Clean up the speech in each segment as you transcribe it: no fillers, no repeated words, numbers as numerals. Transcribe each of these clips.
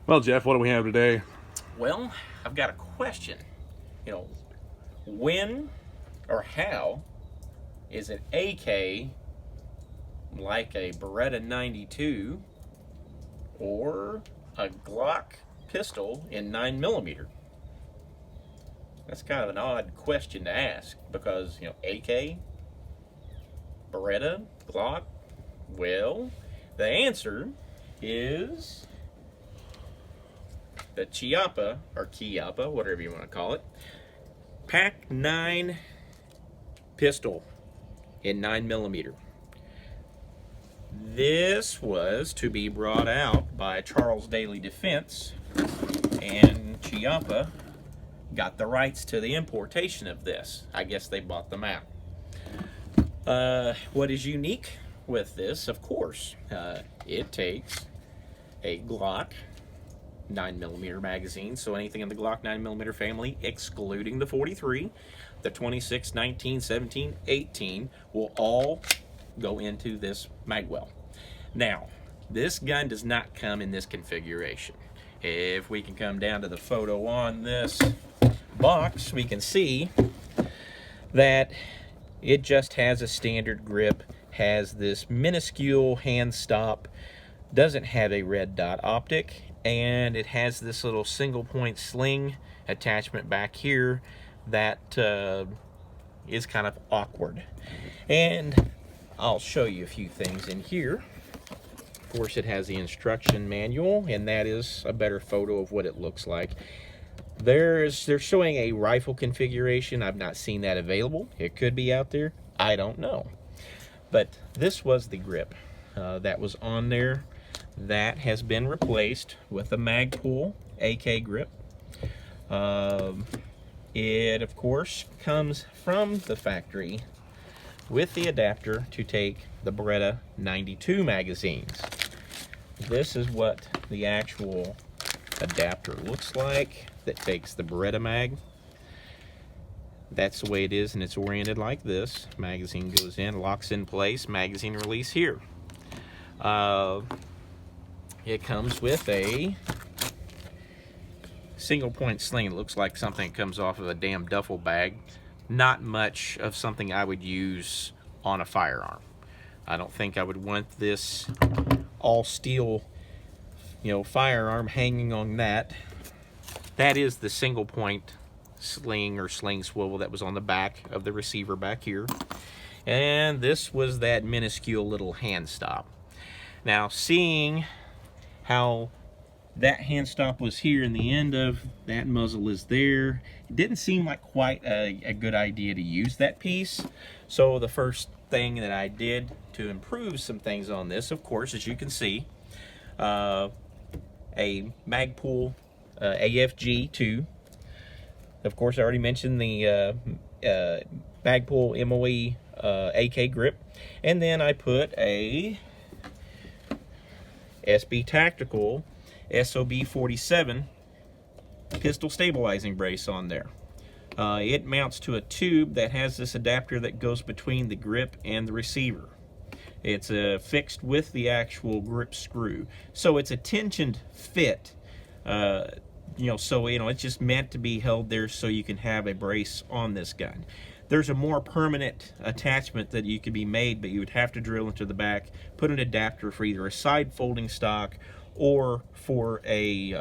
Well, Jeff, what do we have today? Well, I've got a question. When or how is an AK like a Beretta 92 or a Glock pistol in 9mm? That's kind of an odd question to ask because, AK, Beretta, Glock, well, the answer is the Chiappa, or Chiappa, whatever you want to call it, PAK-9 pistol in 9mm. This was to be brought out by Charles Daly Defense, and Chiappa got the rights to the importation of this. I guess they bought them out. What is unique with this, of course, it takes a Glock 9mm magazine, so anything in the Glock 9mm family, excluding the 43, the 26, 19, 17, 18, will all go into this magwell. Now, this gun does not come in this configuration. If we can come down to the photo on this box, we can see that it just has a standard grip, has this minuscule hand stop, doesn't have a red dot optic, and it has this little single point sling attachment back here that is kind of awkward. And I'll show you a few things in here. Of course, it has the instruction manual, and that is a better photo of what it looks like. They're showing a rifle configuration. I've not seen that available. It could be out there. I don't know. But this was the grip that was on there. That has been replaced with a Magpul AK grip. It, of course, comes from the factory with the adapter to take the Beretta 92 magazines. This is what the actual adapter looks like that takes the Beretta mag. That's the way it is, and it's oriented like this. Magazine goes in, locks in place, magazine release here. It comes with a single point sling. It looks like something that comes off of a damn duffel bag. Not much of something I would use on a firearm. I don't think I would want this all steel, firearm hanging on that. That is the single point sling or sling swivel that was on the back of the receiver back here. And this was that minuscule little hand stop. Now, seeing how that hand stop was here and the end of that muzzle is there, it didn't seem like quite a good idea to use that piece. So the first thing that I did to improve some things on this, of course, as you can see, a Magpul AFG2. Of course, I already mentioned the Magpul MOE AK grip. And then I put a SB Tactical SOB 47 pistol stabilizing brace on there. It mounts to a tube that has this adapter that goes between the grip and the receiver. It's fixed with the actual grip screw, so it's a tensioned fit. It's just meant to be held there so you can have a brace on this gun. There's a more permanent attachment that you could be made, but you would have to drill into the back, put an adapter for either a side folding stock or for a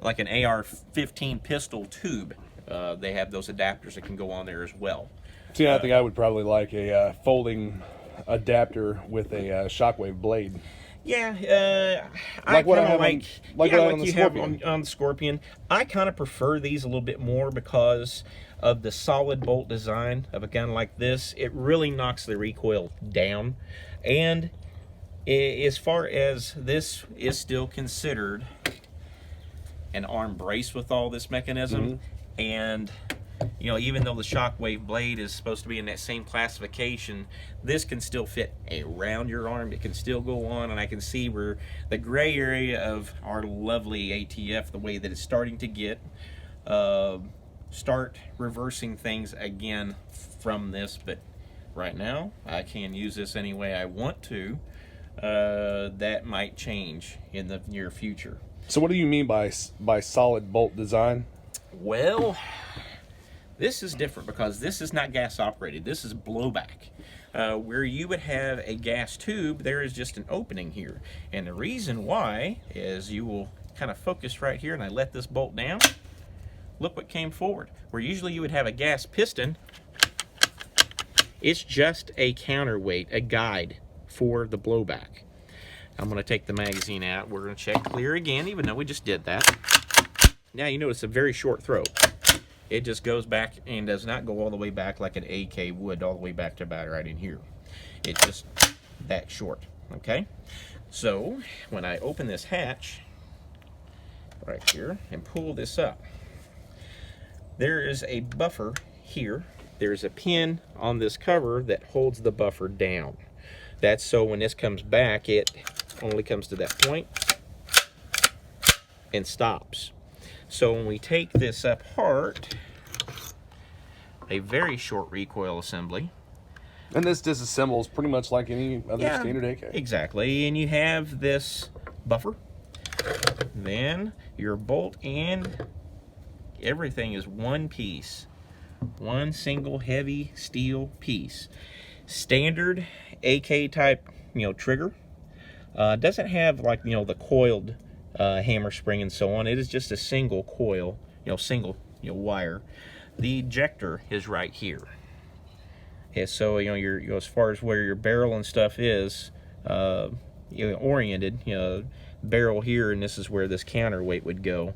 like an AR-15 pistol tube. They have those adapters that can go on there as well. See, I think I would probably like a folding adapter with a shockwave blade. Yeah, like what I have like on the you Scorpion. have on the Scorpion. I kind of prefer these a little bit more because of the solid bolt design of a gun like this. It really knocks the recoil down, and as far as this is still considered an arm brace with all this mechanism, and even though the shockwave blade is supposed to be in that same classification, this can still fit around your arm. It can still go on, and I can see where the gray area of our lovely ATF, the way that it's starting to get, start reversing things again from this. But right now, I can use this any way I want to. That might change in the near future. So what do you mean by solid bolt design? Well, this is different because this is not gas operated. This is blowback. Where you would have a gas tube, there is just an opening here. And the reason why is you will kind of focus right here, and I let this bolt down. Look what came forward. Where usually you would have a gas piston, it's just a counterweight, a guide for the blowback. I'm going to take the magazine out. We're going to check clear again, even though we just did that. Now you notice a very short throw. It just goes back and does not go all the way back like an AK would, all the way back to about right in here. It's just that short, okay? So when I open this hatch right here and pull this up, there is a buffer here. There's a pin on this cover that holds the buffer down. That's so when this comes back, it only comes to that point and stops. So when we take this apart, a very short recoil assembly. And this disassembles pretty much like any other standard AK. Exactly, and you have this buffer. Then your bolt and everything is one piece. One single heavy steel piece. Standard AK type, trigger. Doesn't have like, the coiled hammer spring and so on. It is just a single coil, single wire. The ejector is right here. Yeah, so you're as far as where your barrel and stuff is oriented, barrel here, and this is where this counterweight would go.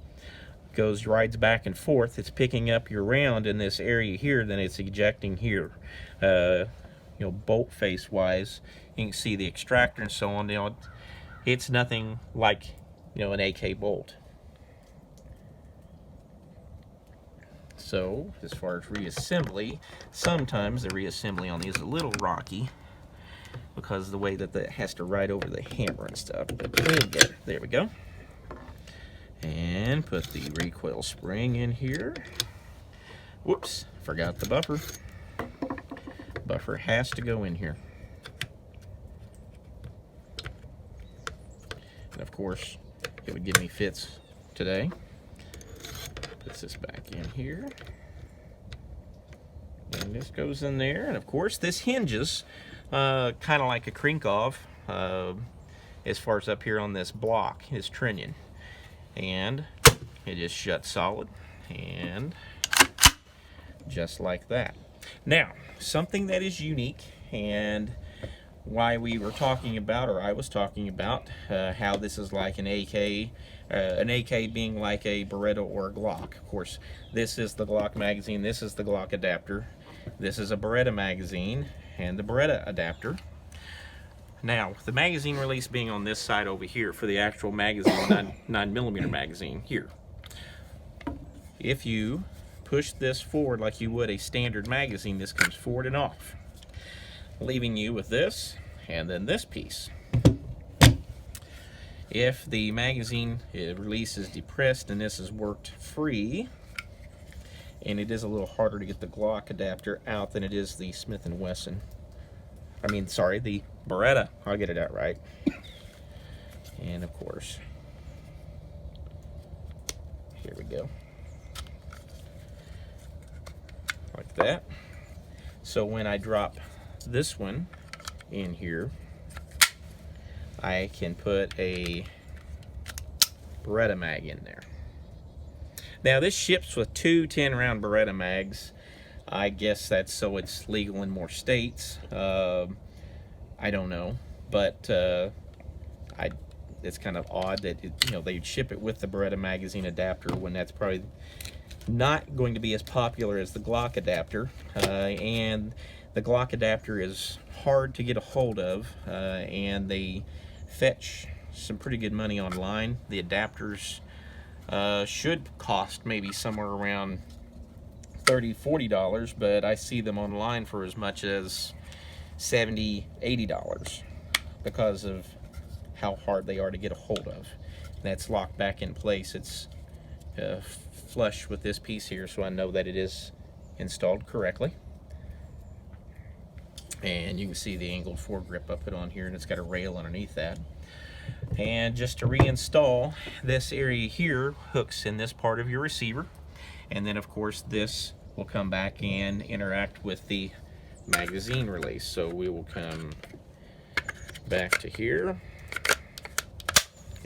Rides back and forth. It's picking up your round in this area here, then it's ejecting here. Bolt face wise, you can see the extractor and so on. It's nothing like an AK bolt. So as far as reassembly, sometimes the reassembly on these is a little rocky because of the way that it has to ride over the hammer and stuff. But there we go. And put the recoil spring in here. Whoops, forgot the buffer. Buffer has to go in here. And of course, it would give me fits today. Put this back in here. And this goes in there. And of course, this hinges kind of like a Krinkov as far as up here on this block, his trunnion. And it just shuts solid, and just like that. Now, something that is unique, and why we were talking about, or I was talking about, how this is like an AK being like a Beretta or a Glock. Of course, this is the Glock magazine, this is the Glock adapter, this is a Beretta magazine, and the Beretta adapter. Now, the magazine release being on this side over here for the actual magazine, 9mm magazine here. If you push this forward like you would a standard magazine, this comes forward and off, leaving you with this and then this piece. If the magazine release is depressed and this is worked free, and it is a little harder to get the Glock adapter out than it is the Smith & Wesson. The Beretta. I'll get it out right. And of course, here we go. Like that. So when I drop this one in here, I can put a Beretta mag in there. Now this ships with two 10-round Beretta mags. I guess that's so it's legal in more states. I don't know, but it's kind of odd that they'd ship it with the Beretta magazine adapter when that's probably not going to be as popular as the Glock adapter. And the Glock adapter is hard to get a hold of, and they fetch some pretty good money online. The adapters should cost maybe somewhere around $30–40, but I see them online for as much as $70–80 because of how hard they are to get a hold of. That's locked back in place. It's flush with this piece here, so I know that it is installed correctly. And you can see the angled foregrip up it on here, and it's got a rail underneath that. And just to reinstall, this area here hooks in this part of your receiver. And then of course this will come back and interact with the magazine release. So we will come back to here,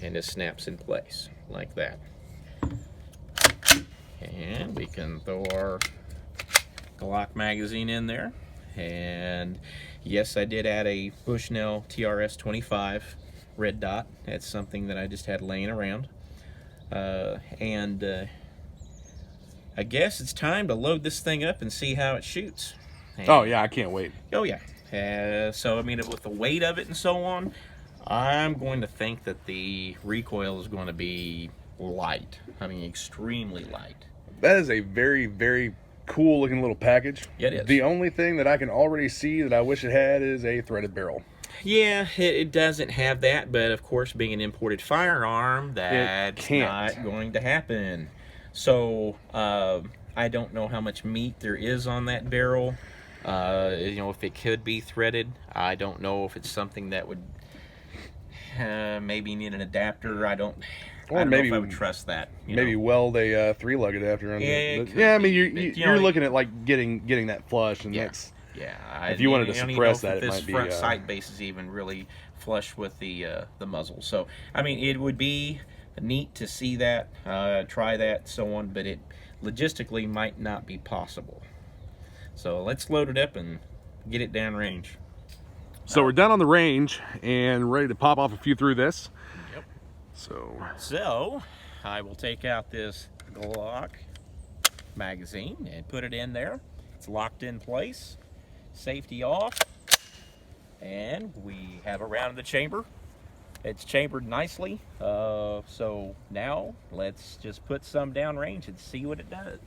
and it snaps in place like that. And we can throw our Glock magazine in there. And yes, I did add a Bushnell TRS 25 red dot. That's something that I just had laying around. I guess it's time to load this thing up and see how it shoots. And, oh yeah, I can't wait. oh yeah. So I mean, with the weight of it and so on, I'm going to think that the recoil is going to be light. I mean, extremely light. That is a very, very cool looking little package. It is. The only thing that I can already see that I wish it had is a threaded barrel. Yeah, it doesn't have that, but of course, being an imported firearm, that's not going to happen. So I don't know how much meat there is on that barrel. You know, if it could be threaded, I don't know if it's something that would maybe need an adapter. I don't know if I would trust that. Maybe weld a 3-lug adapter under it. But, yeah, I mean, you're looking at like getting that flush, and that's. Yeah, if you wanted to suppress that, it might be. This front sight base is even really flush with the muzzle. So, I mean, it would be neat to see that, try that, so on, but it logistically might not be possible. So let's load it up and get it down range. So we're done on the range and ready to pop off a few through this. Yep. So I will take out this Glock magazine and put it in there. It's locked in place. Safety off, and we have a round in the chamber. It's chambered nicely, so now let's just put some down range and see what it does.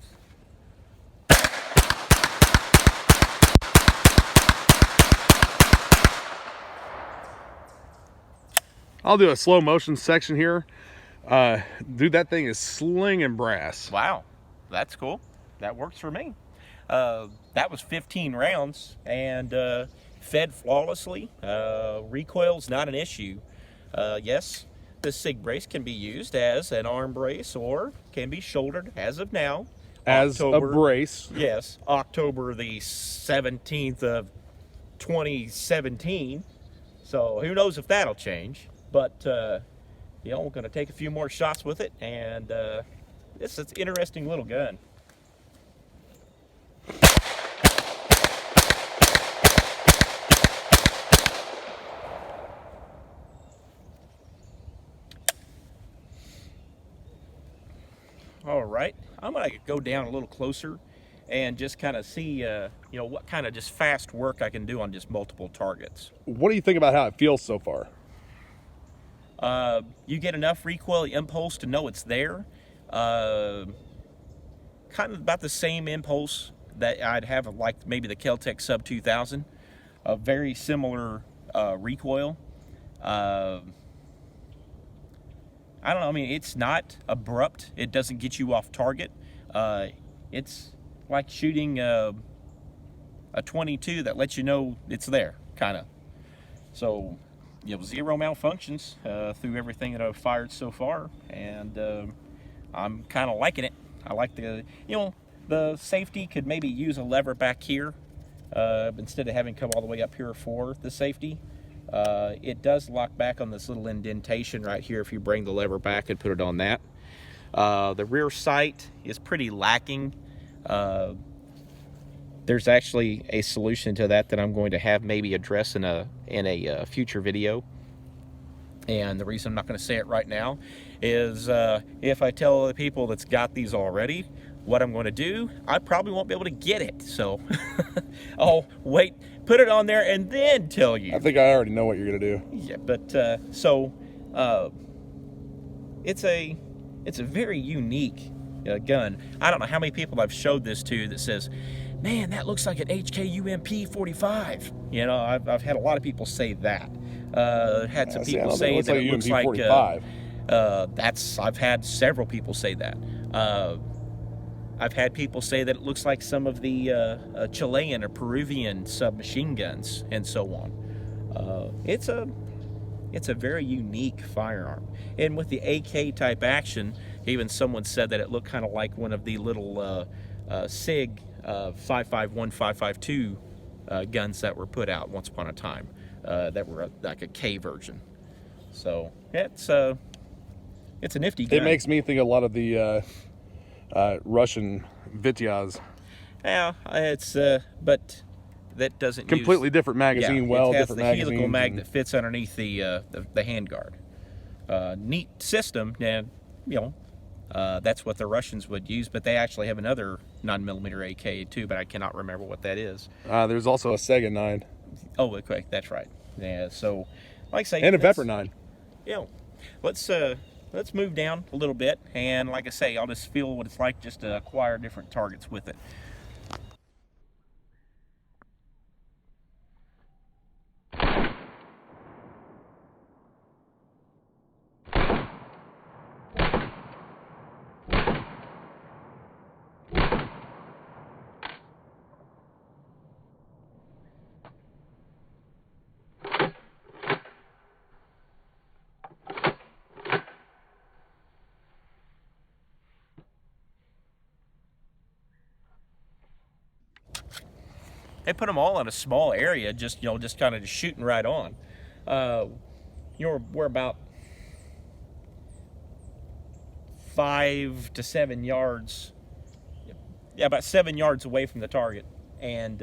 I'll do a slow motion section here. Dude, that thing is slinging brass. Wow, that's cool. That works for me. That was 15 rounds and fed flawlessly. Recoil's not an issue. Yes, the SIG brace can be used as an arm brace or can be shouldered as of now. As a brace. Yes, October the 17th of 2017. So who knows if that'll change. But, you know, we're going to take a few more shots with it. And it's an interesting little gun. All right, I'm gonna go down a little closer and just kind of see, you know, what kind of just fast work I can do on just multiple targets. What do you think about how it feels so far? You get enough recoil impulse to know it's there. Kind of about the same impulse that I'd have of like maybe the Kel-Tec Sub 2000. A very similar recoil. I don't know, I mean, it's not abrupt. It doesn't get you off target. It's like shooting a 22 that lets you know it's there, kind of. So, you know, zero malfunctions through everything that I've fired so far, and I'm kind of liking it. I like the, you know, the safety could maybe use a lever back here instead of having come all the way up here for the safety. It does lock back on this little indentation right here if you bring the lever back and put it on that. The rear sight is pretty lacking. There's actually a solution to that I'm going to have maybe address in a future video. And the reason I'm not going to say it right now is if I tell other people that's got these already what I'm going to do, I probably won't be able to get it. So I'll wait, put it on there, and then tell you. I think I already know what you're going to do. Yeah, but it's a very unique gun. I don't know how many people I've showed this to that says, man, that looks like an HK-UMP 45. You know, I've had a lot of people say that. Had some people say that it looks like I've had several people say that. I've had people say that it looks like some of the Chilean or Peruvian submachine guns and so on. It's it's a very unique firearm. And with the AK type action, even someone said that it looked kind of like one of the little SIG 551, 552 guns that were put out once upon a time, that were like a K version. So it's a nifty gun. It makes me think a lot of the Russian Vityaz. Yeah, it's but that doesn't Completely use, different magazine. yeah, well, it has different the magazines. helical mag that fits underneath the handguard. Neat system, and you know that's what the Russians would use. But they actually have another 9mm AK too, but I cannot remember what that is. There's also a Sega 9. Oh, okay, that's right. Yeah, so like I say, And a Pepper 9. Yeah, let's move down a little bit, and like I say, I'll just feel what it's like just to acquire different targets with it. They put them all in a small area, just just kind of just shooting right on. We're about 5 to 7 yards, yeah, about 7 yards away from the target, and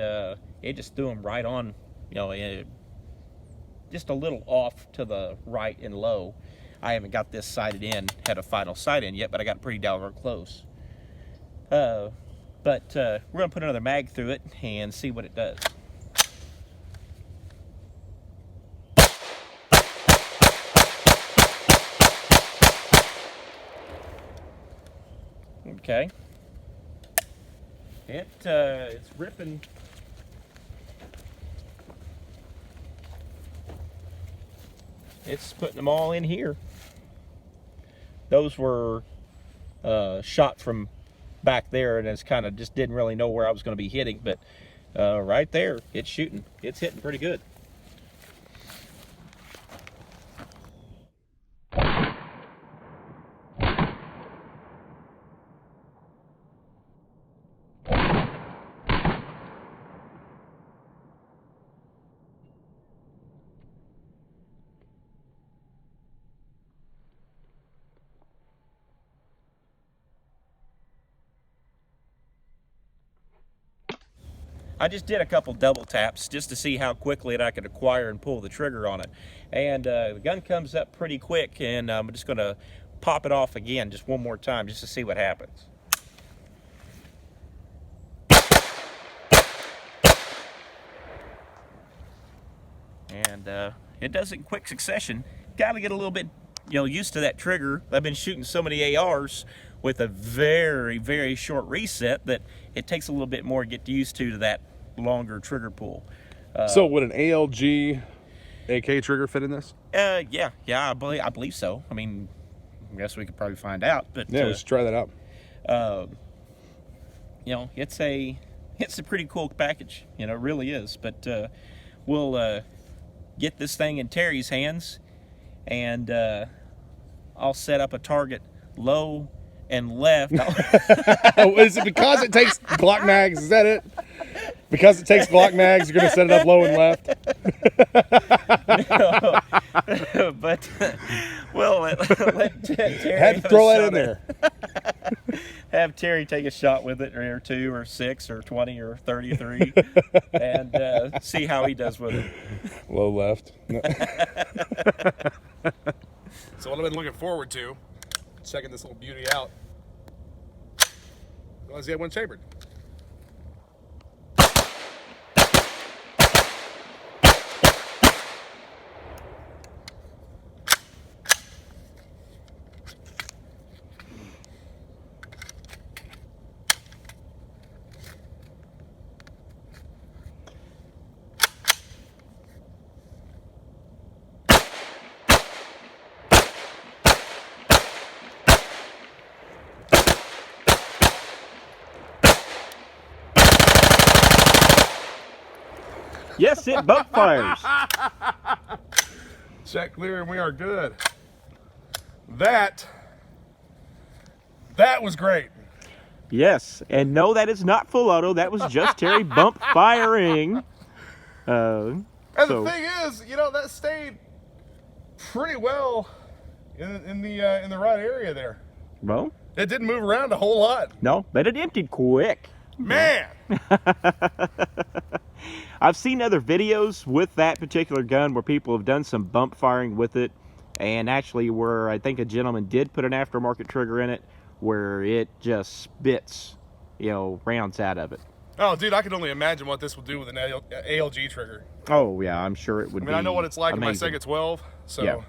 it just threw them right on, just a little off to the right and low. I haven't got this sighted in, had a final sight in yet, but I got pretty downright close. But we're going to put another mag through it and see what it does. Okay. It's ripping. It's putting them all in here. Those were shot from back there, and it's kind of just didn't really know where I was going to be hitting, but right there, it's shooting. It's hitting pretty good. I just did a couple double taps just to see how quickly I could acquire and pull the trigger on it. And the gun comes up pretty quick, and I'm just going to pop it off again just one more time just to see what happens. And it does it in quick succession. Got to get a little bit used to that trigger. I've been shooting so many ARs with a very, very short reset that it takes a little bit more to get used to that longer trigger pull. So would an ALG AK trigger fit in this? Yeah, I believe so. I mean, I guess we could probably find out. But yeah, let's try that out. It's a pretty cool package. It really is. But we'll get this thing in Terry's hands, and I'll set up a target low and left. Is it because it takes Glock mags? Is that it? Because it takes Glock mags, you're going to set it up low and left? No, but let Terry had to throw that in there. Have Terry take a shot with it, or 2 or 6 or 20 or 33, and see how he does with it. Low left. So what I've been looking forward to, checking this little beauty out, was the one chambered. Yes, it both fires. Check clear and we are good. That was great. Yes, and no, that is not full auto. That was just Terry bump firing. And the thing is, you know, that stayed pretty well in the right area there. Well, It didn't move around a whole lot. no, but it emptied quick. Man! I've seen other videos with that particular gun where people have done some bump firing with it, and actually where I think a gentleman did put an aftermarket trigger in it where it just spits, you know, rounds out of it. Oh, dude, I can only imagine what this will do with an ALG trigger. Oh, yeah, I'm sure it would be. I know what it's like amazing. in my Sega 12, so... Yeah.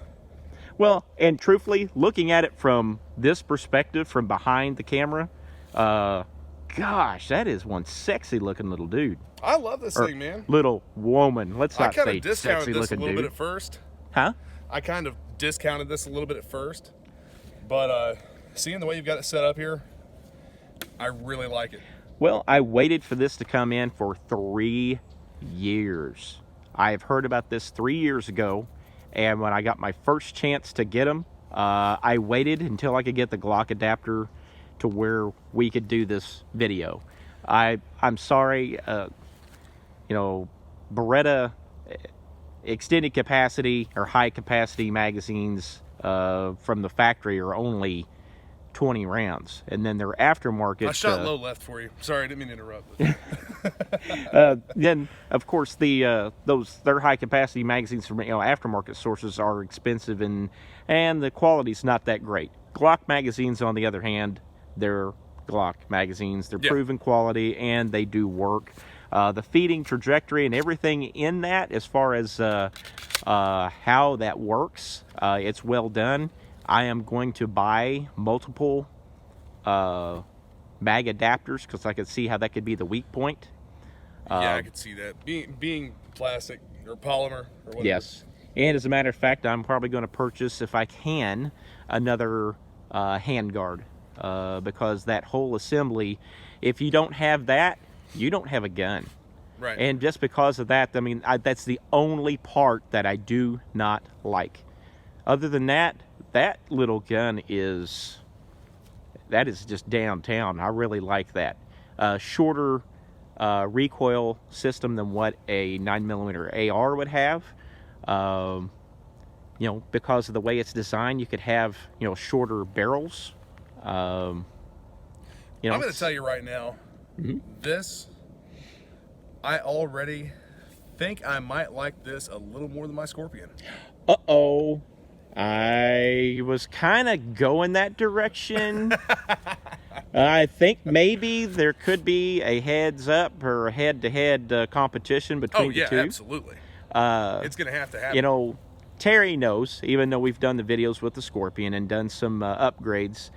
Well, and truthfully, looking at it from this perspective, from behind the camera, gosh, that is one sexy looking little dude. I love this thing, man. Little woman. Let's not say I kind of discounted sexy this a looking little dude. bit at first. Huh? I kind of discounted this a little bit at first, but seeing the way you've got it set up here, I really like it. Well, I waited for this to come in for 3 years. I have heard about this 3 years ago, and when I got my first chance to get them, I waited until I could get the Glock adapter to where we could do this video. I'm sorry, you know, Beretta extended capacity or high capacity magazines from the factory are only 20 rounds, and then their aftermarket. I shot low left for you. Sorry, I didn't mean to interrupt. Then, of course, their high capacity magazines from, you know, aftermarket sources are expensive, and the quality's not that great. Glock magazines, on the other hand, they're Glock magazines. They're proven quality, and they do work. The feeding trajectory and everything in that, as far as how that works, it's well done. I am going to buy multiple mag adapters because I could see how that could be the weak point. Yeah, I could see that. Being plastic or polymer or whatever. Yes. And as a matter of fact, I'm probably going to purchase, if I can, another handguard because that whole assembly, if you don't have that, you don't have a gun. Right. And just because of that, I mean, that's the only part that I do not like. Other than that, that little gun is just downtown. I really like that. Shorter recoil system than what a 9mm AR would have. You know, because of the way it's designed, you could have, you know, shorter barrels. You know, I'm going to tell you right now, this, I already think I might like this a little more than my Scorpion. Uh-oh. I was kind of going that direction. I think maybe there could be a heads up or a head-to-head competition between the two. Oh, yeah, absolutely. It's going to happen. You know, Terry knows, even though we've done the videos with the Scorpion and done some upgrades,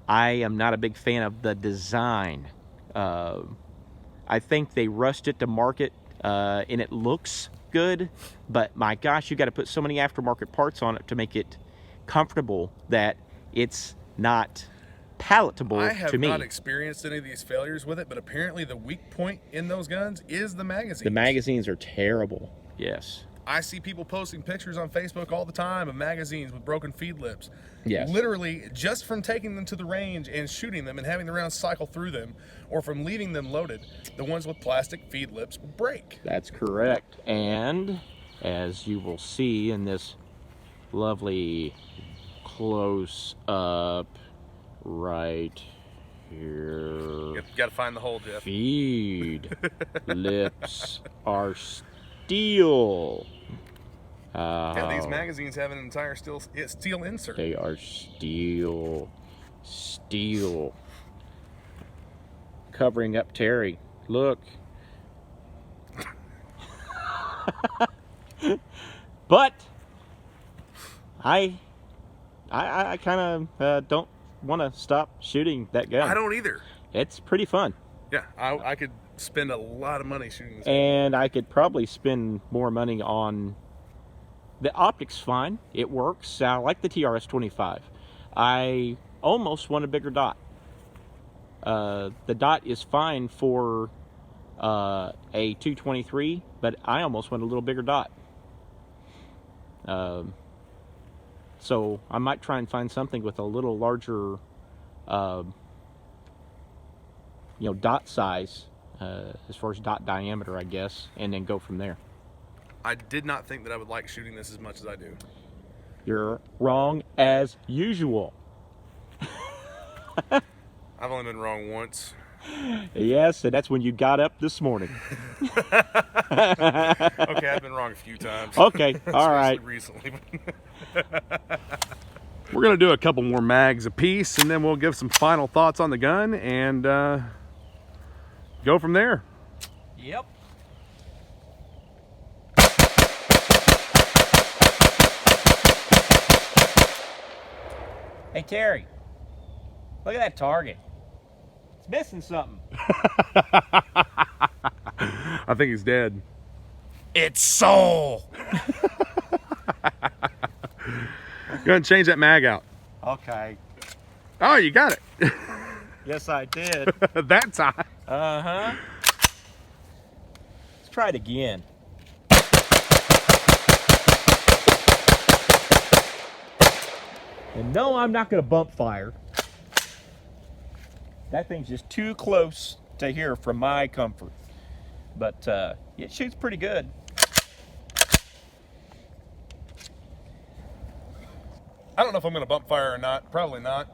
I am not a big fan of the design. I think they rushed it to market, and it looks good, but my gosh, you got to put so many aftermarket parts on it to make it comfortable that it's not palatable to me. I have not experienced any of these failures with it, but apparently the weak point in those guns is the magazines. The magazines are terrible. Yes. I see people posting pictures on Facebook all the time of magazines with broken feed lips. Yes. Literally, just from taking them to the range and shooting them and having the rounds cycle through them, or from leaving them loaded, the ones with plastic feed lips will break. That's correct. And as you will see in this lovely close up right here, You got to find the hole, Jeff. feed lips are steel. Yeah, these magazines have an entire steel insert. They are steel. Covering up Terry. Look. But I kind of don't want to stop shooting that gun. I don't either. It's pretty fun. Yeah, I could spend a lot of money shooting this gun. And I could probably spend more money on... The optic's fine. It works. I like the TRS-25. I almost want a bigger dot. The dot is fine for a 223, but I almost want a little bigger dot. So I might try and find something with a little larger, dot size, as far as dot diameter, I guess, and then go from there. I did not think that I would like shooting this as much as I do. You're wrong as usual. I've only been wrong once. Yes, and that's when you got up this morning. Okay, I've been wrong a few times. Okay, all right. Recently. We're going to do a couple more mags apiece, and then we'll give some final thoughts on the gun and go from there. Yep. Hey, Terry, look at that target. It's missing something. I think he's dead. It's soul. Go ahead and change that mag out. Okay. Oh, you got it. Yes, I did. That time. Uh-huh. Let's try it again. And no, I'm not going to bump fire. That thing's just too close to here for my comfort. But it shoots pretty good. I don't know if I'm going to bump fire or not. Probably not.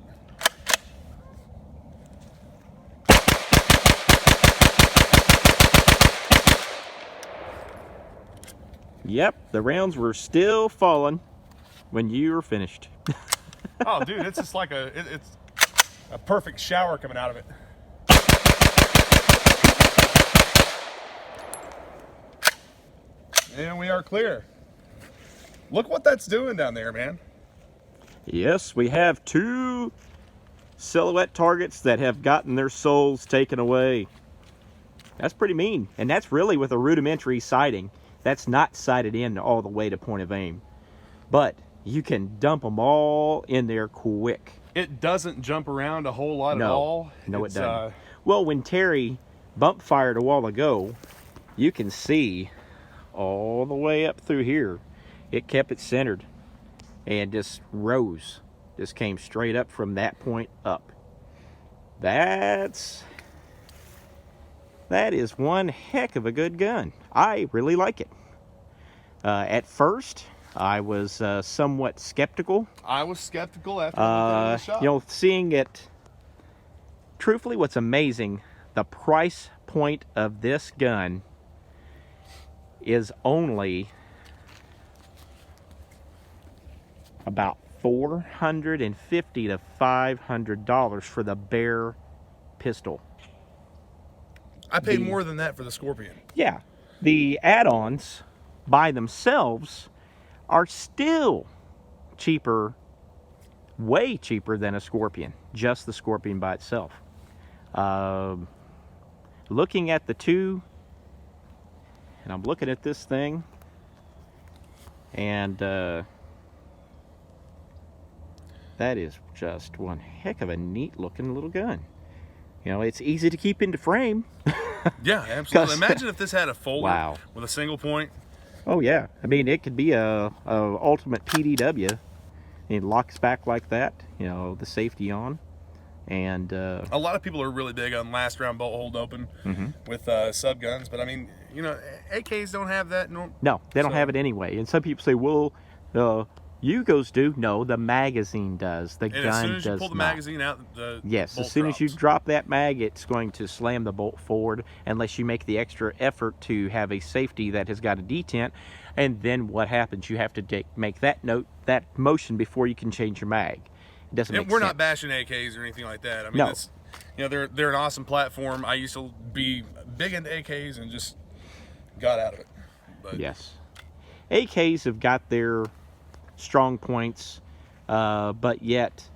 Yep, the rounds were still falling when you were finished. Oh, dude, it's just like it's a perfect shower coming out of it. And we are clear. Look what that's doing down there, man. Yes, we have 2 silhouette targets that have gotten their souls taken away. That's pretty mean, and that's really with a rudimentary sighting. That's not sighted in all the way to point of aim. But you can dump them all in there quick. It doesn't jump around a whole lot at all. No, it doesn't. Well, when Terry bump fired a while ago, you can see all the way up through here. It kept it centered and just rose. Just came straight up from that point up. That is one heck of a good gun. I really like it. At first, I was somewhat skeptical. I was skeptical after the shot. You know, seeing it. Truthfully, what's amazing, the price point of this gun is only about $450 to $500 for the bare pistol. I paid more than that for the Scorpion. Yeah, the add-ons by themselves are still cheaper, way cheaper than a Scorpion, just the Scorpion by itself. Looking at the two, and I'm looking at this thing, and that is just one heck of a neat looking little gun. You know, it's easy to keep into frame. Yeah, absolutely. Imagine if this had a folder with a single point. Oh yeah, I mean it could be a ultimate PDW. It locks back like that. You know, the safety on, and a lot of people are really big on last round bolt hold open with sub guns, but I mean, you know, AKs don't have that. No, they don't have it anyway. And some people say, well, Yugos do. No, the magazine does. The gun does not. As soon as you pull the magazine out, the yes, bolt as soon drops. as you drop that mag, it's going to slam the bolt forward unless you make the extra effort to have a safety that has got a detent. And then what happens? You have to make that motion before you can change your mag. It doesn't make sense. We're not bashing AKs or anything like that. I mean, it's, you know, they're an awesome platform. I used to be big into AKs and just got out of it. But yes, AKs have got their strong points, but yet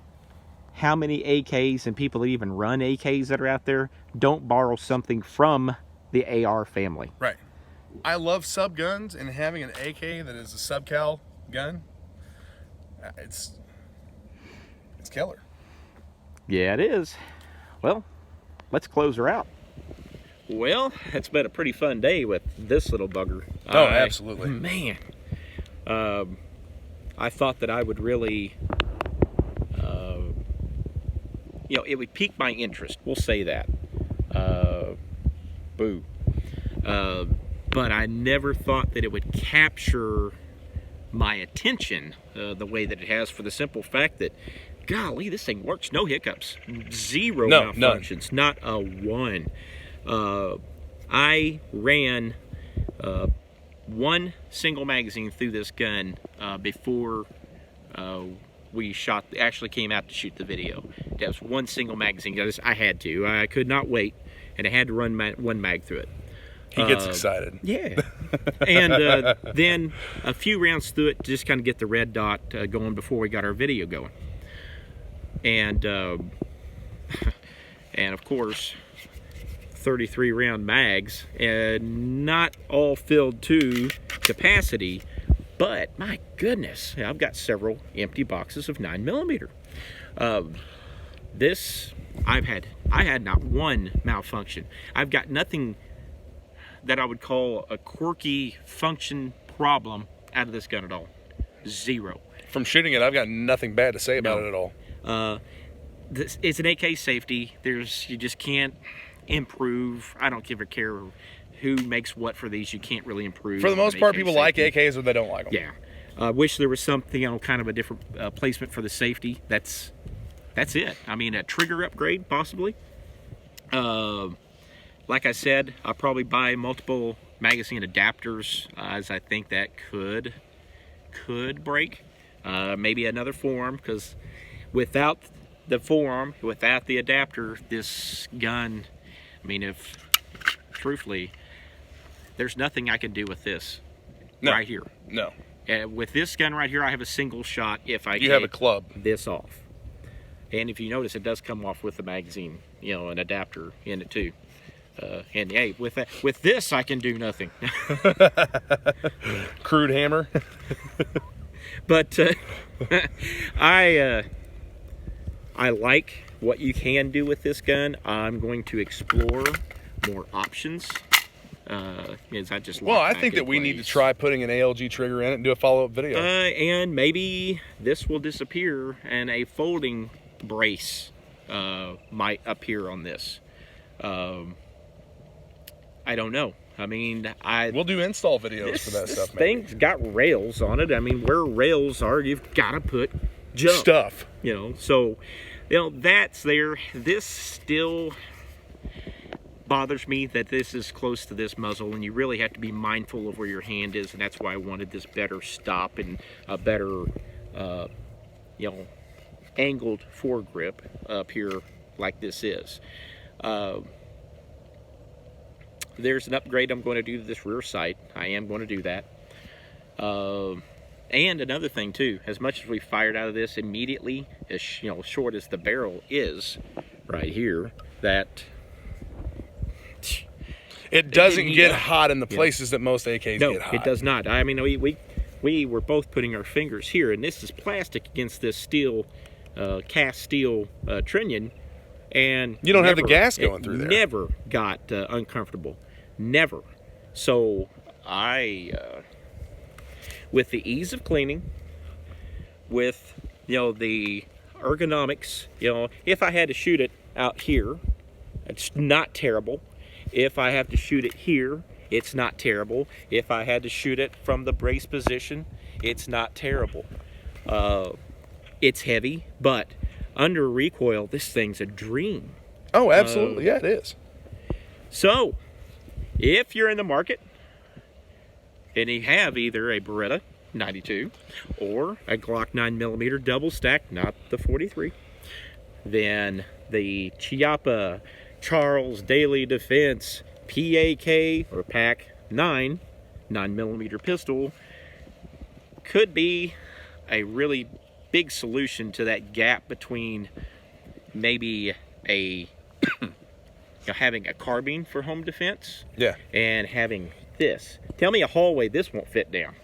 how many AKs and people that even run AKs that are out there don't borrow something from the AR family? Right. I love sub guns, and having an AK that is a sub cal gun, it's killer. Yeah, it is. Well, let's close her out. Well, it's been a pretty fun day with this little bugger. Oh, absolutely. Man. I thought that I would really, you know, it would pique my interest. We'll say that. Boo. But I never thought that it would capture my attention the way that it has, for the simple fact that, golly, this thing works. No hiccups. Zero malfunctions. None. Not a one. I ran one single magazine through this gun before we actually came out to shoot the video. That was one single magazine. I had to. I could not wait, and I had to run one mag through it. He gets excited. Yeah. And then a few rounds through it to just kind of get the red dot going before we got our video going. And and of course, 33 round mags, and not all filled to capacity, but my goodness, I've got several empty boxes of 9mm. I had not one malfunction. I've got nothing that I would call a quirky function problem out of this gun at all. Zero. From shooting it, I've got nothing bad to say about it at all. It's an AK safety. you just can't improve. I don't give a care who makes what for these. You can't really improve. For the most part, people like AKs or they don't like them. Yeah. I wish there was something, you know, kind of a different placement for the safety. That's it. I mean, a trigger upgrade, possibly. Like I said, I'll probably buy multiple magazine adapters, as I think that could break. Maybe another forearm, because without the forearm, without the adapter, this gun, I mean, truthfully, there's nothing I can do with this right here. No. With this gun right here, I have a single shot if I have a club this off. And if you notice, it does come off with the magazine, you know, an adapter in it too. And hey, with this, I can do nothing. Crude hammer. But I like what you can do with this gun. I'm going to explore more options. I think that we need to try putting an ALG trigger in it and do a follow-up video. And maybe this will disappear and a folding brace might appear on this. I don't know. I mean, we'll do install videos for that stuff. This thing's got rails on it. I mean, where rails are, you've got to put stuff. You know, so you know that's there. This still bothers me that this is close to this muzzle, and you really have to be mindful of where your hand is, and that's why I wanted this better stop and a better, you know, angled foregrip up here like this is. There's an upgrade I'm going to do to this rear sight. I am going to do that. And another thing too, as much as we fired out of this immediately, as short as the barrel is right here, that it doesn't get hot in the places that most AKs get hot. No, it does not. I mean, we were both putting our fingers here, and this is plastic against this steel, cast steel trunnion, and you don't have the gas going through there. Never got uncomfortable. Never. So with the ease of cleaning, with the ergonomics, if I had to shoot it out here, it's not terrible. If I have to shoot it here, it's not terrible. If I had to shoot it from the brace position, it's not terrible. It's heavy, but under recoil, this thing's a dream. Oh, absolutely. Yeah, it is. So, if you're in the market and you have either a Beretta 92 or a Glock 9mm double stack, not the 43, then the Chiappa Charles Daily Defense PAK or PAK-9 9mm pistol could be a really big solution to that gap between maybe having a carbine for home defense, and having this. Tell me a hallway this won't fit down.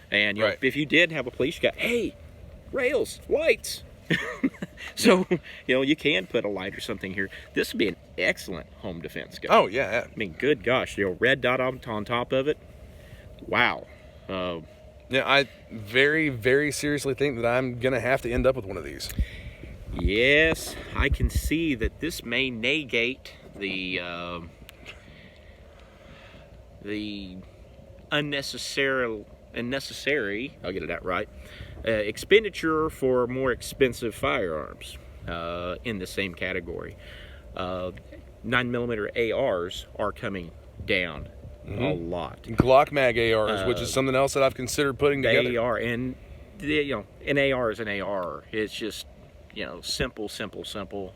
And if you did have a police gun, hey, rails, lights. So you can put a light or something here. This would be an excellent home defense gun. Oh yeah. I mean, good gosh, red dot on top of it. Wow. Yeah, I very, very seriously think that I'm going to have to end up with one of these. Yes, I can see that this may negate the unnecessary, I'll get it out right, expenditure for more expensive firearms in the same category. 9mm ARs are coming down a lot. Glock mag ARs, which is something else that I've considered putting together. They are, and an AR is an AR. It's just, simple,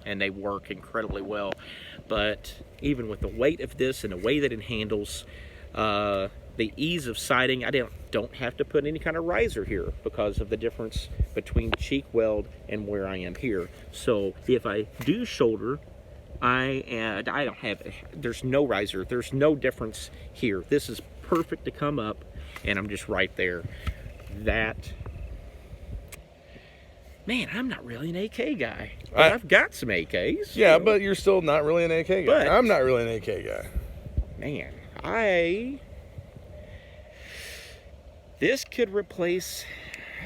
and they work incredibly well. But even with the weight of this and the way that it handles, the ease of sighting, I don't have to put any kind of riser here because of the difference between cheek weld and where I am here. So if I do shoulder, I don't have, there's no riser, there's no difference here. This is perfect to come up, and I'm just right there. Man, I'm not really an AK guy. I've got some AKs. Yeah, but you're still not really an AK guy. But, I'm not really an AK guy. Man, this could replace...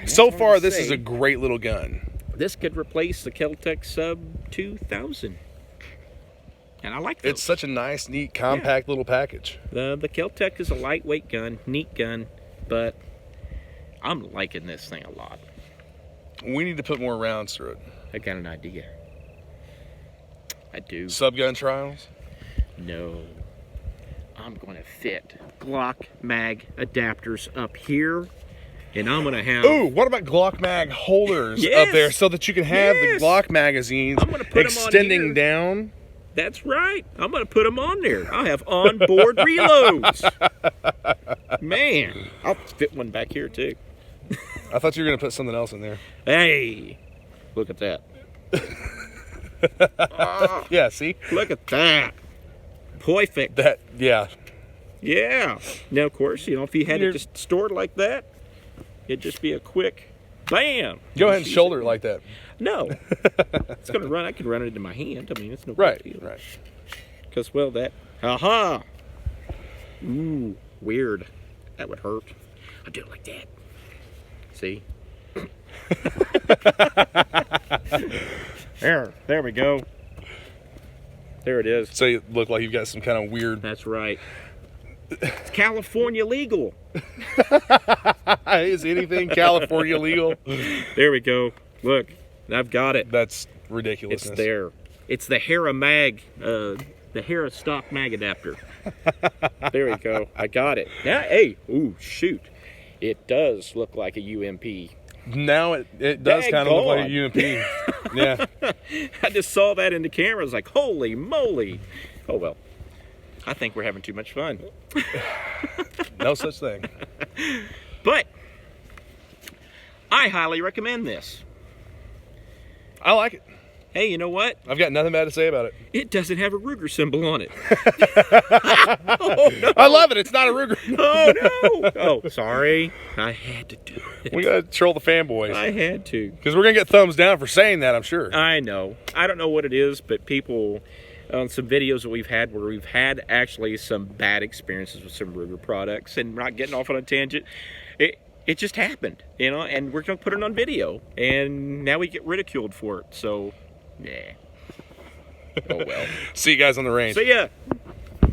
So far, this is a great little gun. This could replace the Kel-Tec Sub 2000. And I like those. It's such a nice, neat, compact little package. The Kel-Tec is a lightweight gun, neat gun, but I'm liking this thing a lot. We need to put more rounds through it. I got an idea. I do. Subgun trials? No. I'm going to fit Glock mag adapters up here, and I'm going to have... Ooh, what about Glock mag holders up there so that you can have the Glock magazines extending down? That's right. I'm going to put them on there. I'll have onboard reloads. Man, I'll fit one back here too. I thought you were going to put something else in there. Hey, look at that. Yeah, see? Look at that. Perfect. Yeah. Yeah. Now, of course, if you had it just stored like that, it'd just be a quick bam. Go ahead and shoulder it like that. No. It's going to run. I can run it into my hand. I mean, it's no big deal. Right. Because, well, that... Aha! Ooh, weird. That would hurt. I'll do it like that. See? There we go. There it is. So you look like you've got some kind of weird... That's right. It's California legal. Is anything California legal? There we go. Look, I've got it. That's ridiculous. It's there. It's the Hera mag, the Hera stock mag adapter. There we go. I got it. Now, hey, ooh, shoot. It does look like a UMP. Now it does kind of look like a UMP. Yeah. I just saw that in the camera. I was like, holy moly. Oh, well. I think we're having too much fun. No such thing. But I highly recommend this. I like it. Hey, you know what? I've got nothing bad to say about it. It doesn't have a Ruger symbol on it. Oh, no. I love it. It's not a Ruger. Oh, no. Oh, sorry. I had to do it. We got to troll the fanboys. I had to. Because we're going to get thumbs down for saying that, I'm sure. I know. I don't know what it is, but people... on some videos that we've had where we've had actually some bad experiences with some Ruger products, and we're not getting off on a tangent. It just happened, and we're going to put it on video, and now we get ridiculed for it, so, yeah. Oh, well. See you guys on the range. See ya.